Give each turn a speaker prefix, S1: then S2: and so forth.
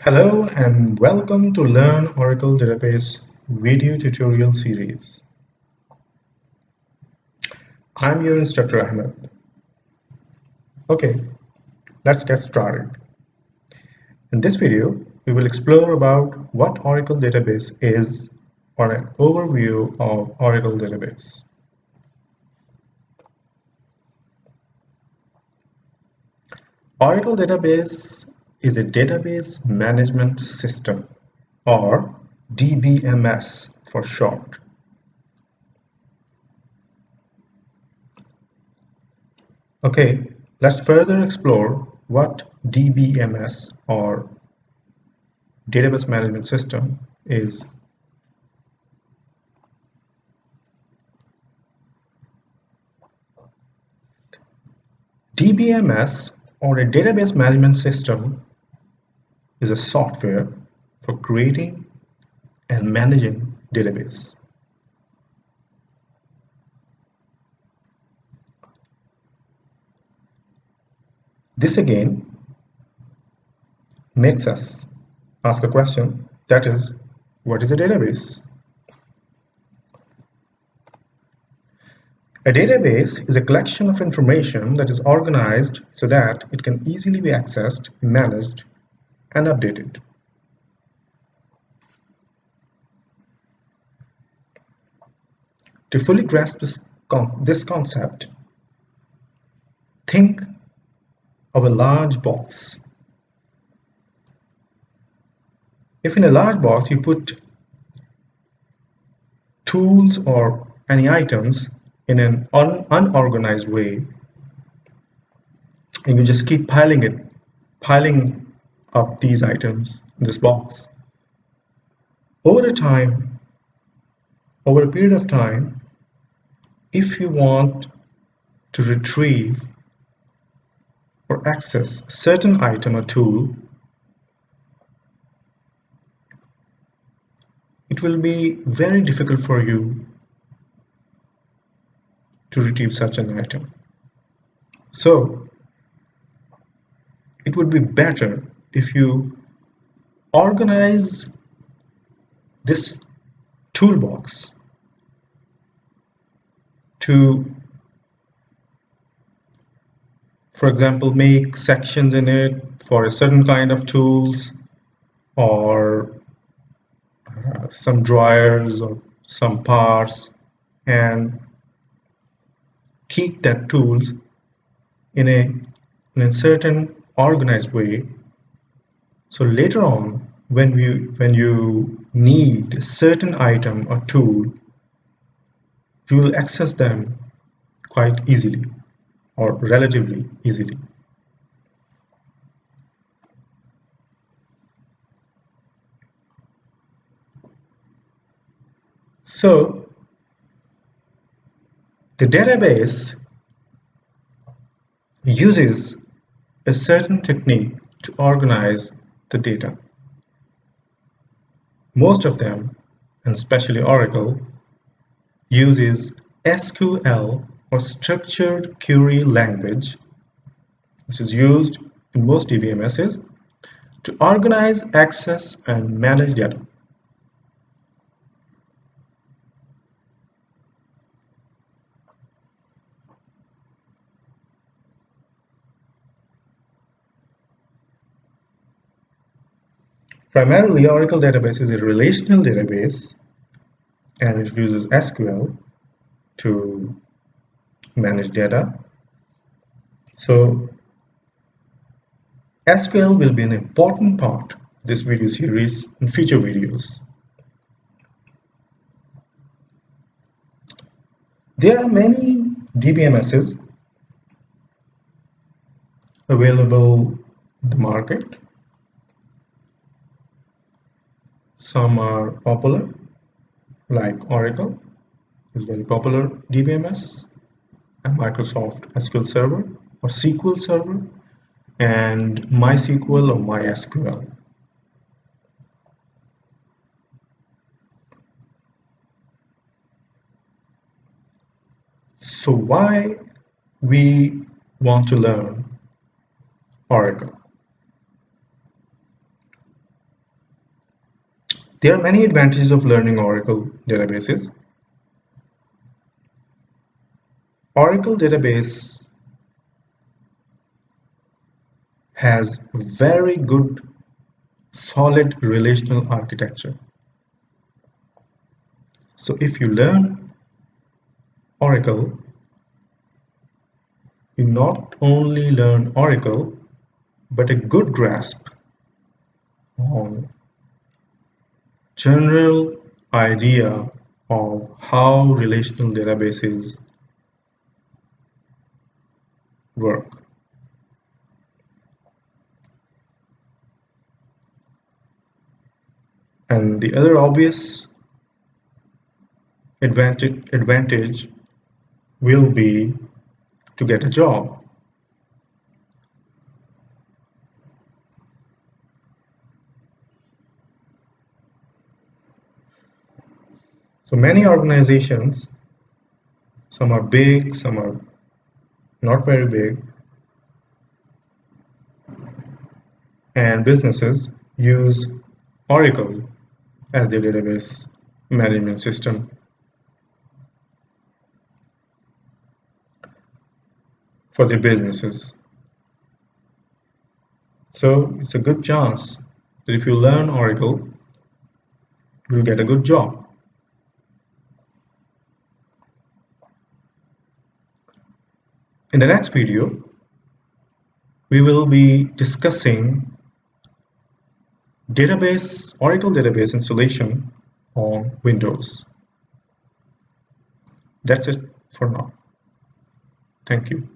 S1: Hello and welcome to Learn Oracle Database video tutorial series. I'm your instructor Ahmed. Okay, let's get started. In this video, we will explore about what Oracle Database is or an overview of Oracle Database. Oracle Database is a database management system or DBMS for short. Okay, let's further explore what DBMS or Database Management System is. DBMS or a Database Management System is a software for creating and managing database. This again makes us ask a question, that is, what is a database? A database is a collection of information that is organized so that it can easily be accessed, managed, and updated. To fully grasp this concept, think of a large box. If in a large box you put tools or any items in an unorganized way, and you just keep piling up these items in this box, over a period of time, if you want to retrieve or access a certain item or tool, it will be very difficult for you to retrieve such an item. So it would be better if you organize this toolbox to, for example, make sections in it for a certain kind of tools, or some drawers or some parts, and keep that tools in a certain organized way. So later on, when you need a certain item or tool, you will access them quite easily or relatively easily. So the database uses a certain technique to organize the data. Most of them, and especially Oracle, uses SQL or structured query language, which is used in most DBMSs to organize, access, and manage data. Primarily, Oracle database is a relational database, and it uses SQL to manage data. So SQL will be an important part of this video series in future videos. There are many DBMSs available in the market. Some are popular, like Oracle is very popular DBMS, and Microsoft SQL Server or SQL Server, and MySQL or MySQL. So why we want to learn Oracle? There are many advantages of learning Oracle databases. Oracle database has very good solid relational architecture. So if you learn Oracle, you not only learn Oracle, but a good grasp on general idea of how relational databases work. And the other obvious advantage will be to get a job. So many organizations, some are big, some are not very big, and businesses use Oracle as their database management system for their businesses. So it's a good chance that if you learn Oracle, you'll get a good job. In the next video, we will be discussing Oracle database installation on Windows. That's it for now. Thank you.